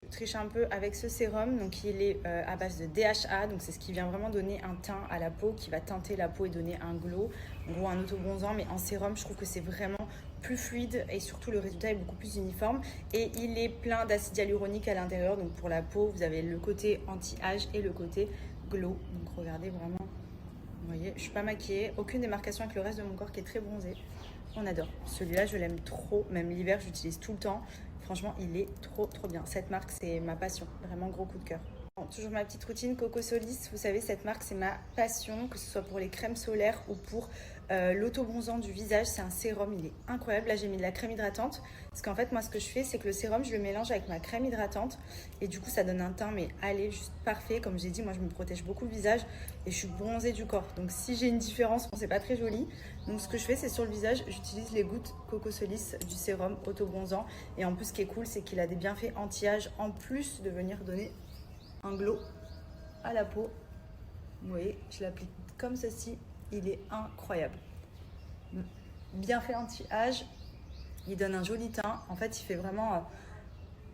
Je triche un peu avec ce sérum, donc il est à base de DHA, donc c'est ce qui vient vraiment donner un teint à la peau, qui va teinter la peau et donner un glow, en gros un auto-bronzant, mais en sérum je trouve que c'est vraiment plus fluide et surtout le résultat est beaucoup plus uniforme et il est plein d'acide hyaluronique à l'intérieur, donc pour la peau vous avez le côté anti-âge et le côté glow, donc regardez vraiment, vous voyez, je suis pas maquillée, aucune démarcation avec le reste de mon corps qui est très bronzé, on adore, celui-là je l'aime trop, même l'hiver j'utilise tout le temps. Franchement, il est trop bien. Cette marque, c'est ma passion. Vraiment gros coup de cœur. Bon, toujours ma petite routine Coco Solis. Vous savez, cette marque, c'est ma passion, que ce soit pour les crèmes solaires ou pour l'auto-bronzant du visage. C'est un sérum, il est incroyable. Là, j'ai mis de la crème hydratante. Parce qu'en fait, moi, ce que je fais, c'est que le sérum, je le mélange avec ma crème hydratante. Et du coup, ça donne un teint, mais allez, juste parfait. Comme j'ai dit, moi, je me protège beaucoup le visage et je suis bronzée du corps. Donc, si j'ai une différence, bon, c'est pas très joli. Donc, ce que je fais, c'est sur le visage, j'utilise les gouttes Coco Solis du sérum auto-bronzant. Et en plus, ce qui est cool, c'est qu'il a des bienfaits anti-âge en plus de venir donner un glow à la peau. Vous voyez, je l'applique comme ceci. Il est incroyable. Bienfait anti-âge. Il donne un joli teint. En fait, il fait vraiment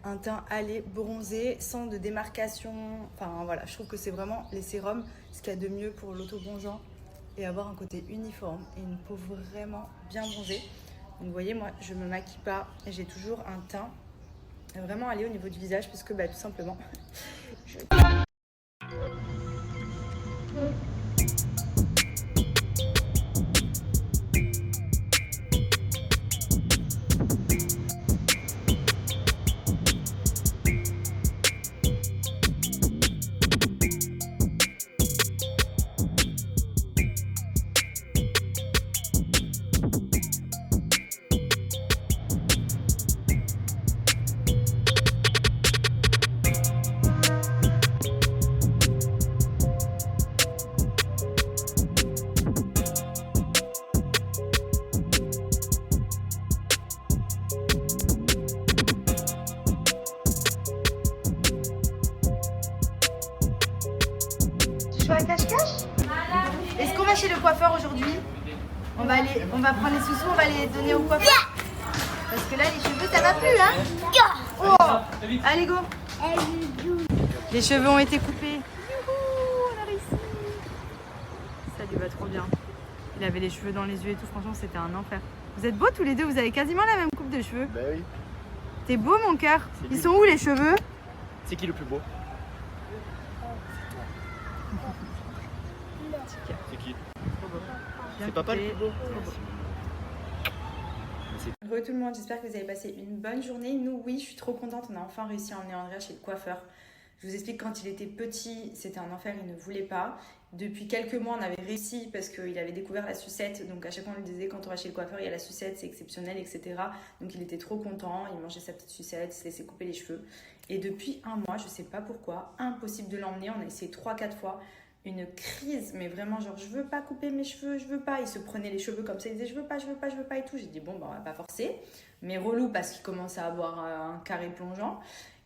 un teint allé, bronzé, sans de démarcation. Enfin, voilà, je trouve que c'est vraiment les sérums, ce qu'il y a de mieux pour l'auto-bronzant et avoir un côté uniforme et une peau vraiment bien bronzée. Donc, vous voyez, moi, je me maquille pas et j'ai toujours un teint vraiment allé au niveau du visage parce que, bah, tout simplement, je... Tu joues à cache-cache? Est-ce qu'on va chez le coiffeur aujourd'hui? On va prendre les sous-sous, on va les donner au coiffeur. Parce que là, les cheveux, ça va plus, hein? Oh! Allez, go! Les cheveux ont été coupés. Youhou, on a réussi. Ça lui va trop bien. Il avait les cheveux dans les yeux et tout, franchement, c'était un enfer. Vous êtes beaux tous les deux, vous avez quasiment la même coupe de cheveux. Bah oui. T'es beau, mon cœur. Ils sont où les cheveux? C'est qui le plus beau? C'est qui? C'est papa le plus beau. Re tout le monde, j'espère que vous avez passé une bonne journée. Nous, oui, je suis trop contente. On a enfin réussi à emmener Andrea chez le coiffeur. Je vous explique, quand il était petit, c'était un enfer, il ne voulait pas. Depuis quelques mois, on avait réussi parce qu'il avait découvert la sucette. Donc à chaque fois, on lui disait, quand on va chez le coiffeur, il y a la sucette, c'est exceptionnel, etc. Donc il était trop content, il mangeait sa petite sucette, il se laissait couper les cheveux. Et depuis un mois, je ne sais pas pourquoi, impossible de l'emmener. On a essayé 3-4 fois. Une crise, mais vraiment genre je veux pas couper mes cheveux, je veux pas. Il se prenait les cheveux comme ça, il disait je veux pas et tout. J'ai dit bon bah on va pas forcer, mais relou parce qu'il commence à avoir un carré plongeant.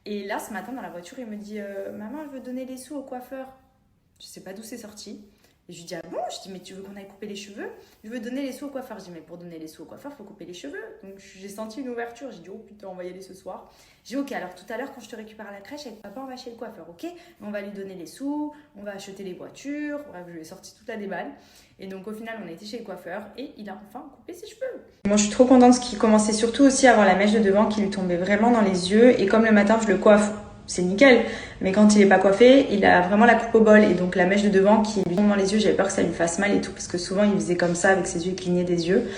Et là ce matin dans la voiture il me dit maman je veux donner les sous au coiffeur. Je sais pas d'où c'est sorti. Et je lui dis ah bon, je dis mais tu veux qu'on aille couper les cheveux? Je veux donner les sous au coiffeur. Je dis mais pour donner les sous au coiffeur faut couper les cheveux. Donc j'ai senti une ouverture, j'ai dit oh putain on va y aller ce soir. J'ai dit ok alors tout à l'heure quand je te récupère à la crèche avec papa on va chez le coiffeur, ok? On va lui donner les sous, on va acheter les voitures, bref je lui ai sorti toute la déballe. Et donc au final on a été chez le coiffeur et il a enfin coupé ses cheveux. Moi je suis trop contente parce qu'il commençait surtout aussi à avoir la mèche de devant qui lui tombait vraiment dans les yeux et comme le matin je le coiffe, c'est nickel, mais quand il est pas coiffé, il a vraiment la coupe au bol et donc la mèche de devant qui lui tombe dans les yeux, j'avais peur que ça lui fasse mal et tout parce que souvent il faisait comme ça avec ses yeux, il clignait des yeux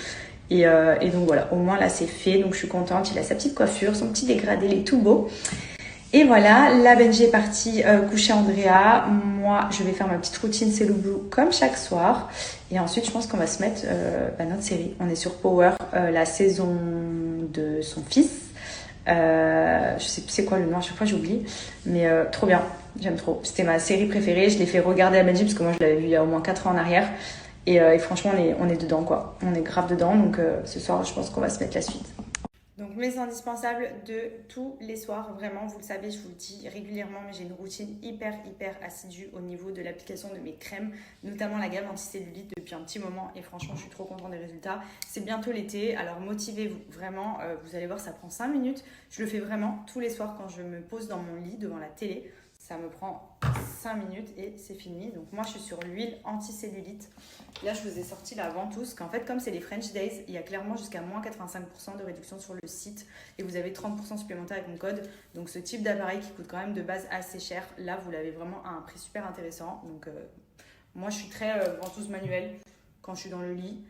et donc voilà, au moins là c'est fait, donc je suis contente, il a sa petite coiffure, son petit dégradé, il est tout beau. Et voilà, la Benji est partie coucher Andrea, moi je vais faire ma petite routine C'est Blue comme chaque soir et ensuite je pense qu'on va se mettre notre série, on est sur Power, la saison de son fils. Je sais plus c'est quoi le nom, à chaque fois j'oublie, mais trop bien, j'aime trop, c'était ma série préférée, je l'ai fait regarder à Benji parce que moi je l'avais vu il y a au moins 4 ans en arrière et franchement on est dedans quoi, on est grave dedans, donc ce soir je pense qu'on va se mettre la suite. Donc mes indispensables de tous les soirs, vraiment, vous le savez, je vous le dis régulièrement, mais j'ai une routine hyper assidue au niveau de l'application de mes crèmes, notamment la gamme anticellulite depuis un petit moment et franchement je suis trop contente des résultats. C'est bientôt l'été, alors motivez-vous vraiment, vous allez voir ça prend 5 minutes, je le fais vraiment tous les soirs quand je me pose dans mon lit devant la télé. Ça me prend 5 minutes et c'est fini. Donc moi, je suis sur l'huile anticellulite. Là, je vous ai sorti la ventouse. Qu'en fait, comme c'est les French Days, il y a clairement jusqu'à moins 85% de réduction sur le site. Et vous avez 30% supplémentaire avec mon code. Donc ce type d'appareil qui coûte quand même de base assez cher, là, vous l'avez vraiment à un prix super intéressant. Donc moi, je suis très ventouse manuelle quand je suis dans le lit.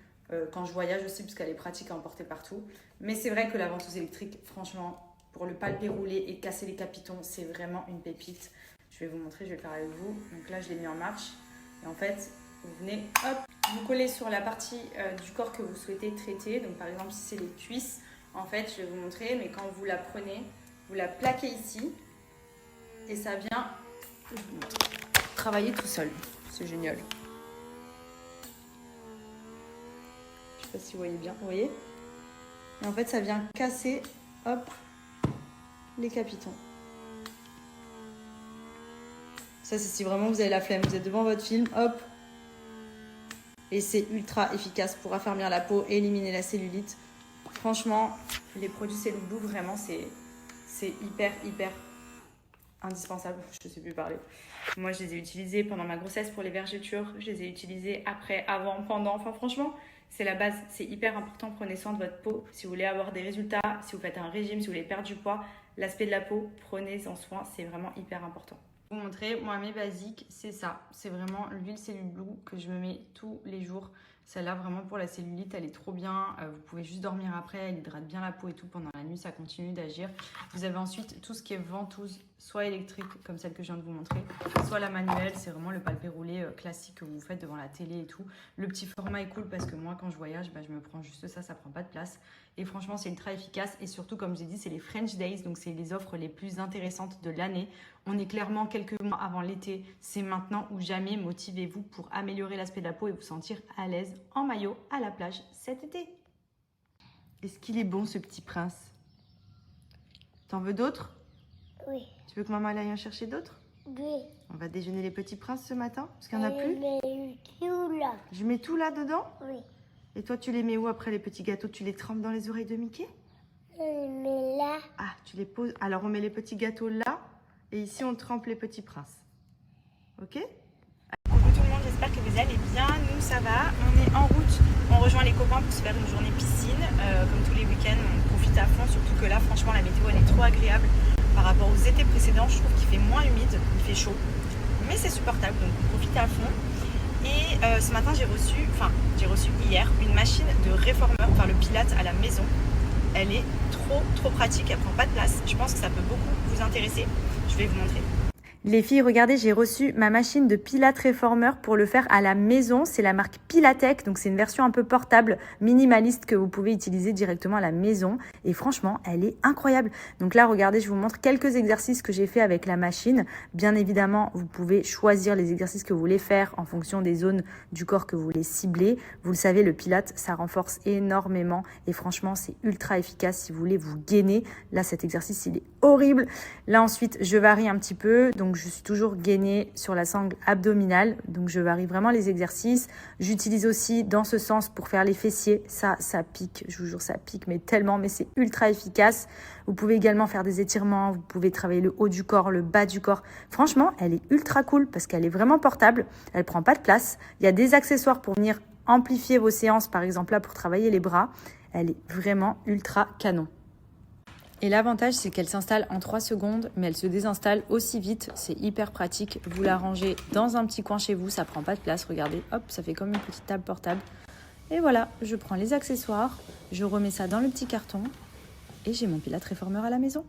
Quand je voyage aussi, parce qu'elle est pratique à emporter partout. Mais c'est vrai que la ventouse électrique, franchement, pour le palper rouler et casser les capitons, c'est vraiment une pépite. Je vais vous montrer, je vais le faire avec vous. Donc là, je l'ai mis en marche. Et en fait, vous venez, hop, vous collez sur la partie du corps que vous souhaitez traiter. Donc par exemple, si c'est les cuisses, en fait, je vais vous montrer. Mais quand vous la prenez, vous la plaquez ici. Et ça vient travailler tout seul. C'est génial. Je ne sais pas si vous voyez bien. Vous voyez ? Et en fait, ça vient casser, hop, les capitons. Ça, c'est si vraiment vous avez la flemme, vous êtes devant votre film, hop. Et c'est ultra efficace pour affermir la peau et éliminer la cellulite. Franchement, les produits Cellule Blue, vraiment, c'est hyper indispensable. Je ne sais plus parler. Moi, je les ai utilisés pendant ma grossesse pour les vergetures. Je les ai utilisés après, avant, pendant. Enfin, franchement, c'est la base. C'est hyper important. Prenez soin de votre peau. Si vous voulez avoir des résultats, si vous faites un régime, si vous voulez perdre du poids, l'aspect de la peau, prenez-en soin. C'est vraiment hyper important. Pour vous montrer, moi mes basiques, c'est ça. C'est vraiment l'huile Cellule Blue que je me mets tous les jours. Celle-là, vraiment pour la cellulite, elle est trop bien. Vous pouvez juste dormir après, elle hydrate bien la peau et tout. Pendant la nuit, ça continue d'agir. Vous avez ensuite tout ce qui est ventouse, soit électrique, comme celle que je viens de vous montrer, soit la manuelle. C'est vraiment le palpé roulé classique que vous faites devant la télé et tout. Le petit format est cool parce que moi, quand je voyage, je me prends juste ça prend pas de place. Et franchement, c'est ultra efficace. Et surtout, comme j'ai dit, c'est les French Days. Donc, c'est les offres les plus intéressantes de l'année. On est clairement quelques mois avant l'été. C'est maintenant ou jamais. Motivez-vous pour améliorer l'aspect de la peau et vous sentir à l'aise en maillot à la plage cet été. Est-ce qu'il est bon, ce petit prince? T'en veux d'autres? Oui. Tu veux que maman aille en chercher d'autres? Oui. On va déjeuner les petits princes ce matin parce qu'il n'y en a plus. Mais tout là. Je mets tout là dedans? Oui. Et toi, tu les mets où après les petits gâteaux? Tu les trempes dans les oreilles de Mickey? Mais là. Ah, tu les poses. Alors, on met les petits gâteaux là. Et ici, on trempe les petits princes. Ok? Coucou tout le monde, j'espère que vous allez bien. Nous, ça va. On est en route. On rejoint les copains pour se faire une journée piscine. Comme tous les week-ends, on profite à fond. Surtout que là, franchement, la météo, elle est trop agréable. Par rapport aux étés précédents, je trouve qu'il fait moins humide. Il fait chaud. Mais c'est supportable, donc on profite à fond. Et ce matin, j'ai reçu hier une machine de réformeur, enfin le Pilates à la maison. Elle est trop pratique, elle prend pas de place. Je pense que ça peut beaucoup vous intéresser. Je vais vous montrer. Les filles, regardez, j'ai reçu ma machine de Pilates Reformer pour le faire à la maison. C'est la marque Pilatech, donc c'est une version un peu portable, minimaliste que vous pouvez utiliser directement à la maison. Et franchement, elle est incroyable. Donc là, regardez, je vous montre quelques exercices que j'ai fait avec la machine. Bien évidemment, vous pouvez choisir les exercices que vous voulez faire en fonction des zones du corps que vous voulez cibler. Vous le savez, le Pilates, ça renforce énormément et franchement, c'est ultra efficace si vous voulez vous gainer. Là, cet exercice, il est horrible. Là, ensuite, je varie un petit peu. Donc, je suis toujours gainée sur la sangle abdominale. Donc, je varie vraiment les exercices. J'utilise aussi dans ce sens pour faire les fessiers. Ça pique. Je vous jure, ça pique, mais tellement. Mais c'est ultra efficace. Vous pouvez également faire des étirements. Vous pouvez travailler le haut du corps, le bas du corps. Franchement, elle est ultra cool parce qu'elle est vraiment portable. Elle prend pas de place. Il y a des accessoires pour venir amplifier vos séances. Par exemple, là, pour travailler les bras. Elle est vraiment ultra canon. Et l'avantage, c'est qu'elle s'installe en 3 secondes, mais elle se désinstalle aussi vite. C'est hyper pratique. Vous la rangez dans un petit coin chez vous, ça prend pas de place. Regardez, hop, ça fait comme une petite table portable. Et voilà, je prends les accessoires, je remets ça dans le petit carton et j'ai mon Pilates Reformer à la maison.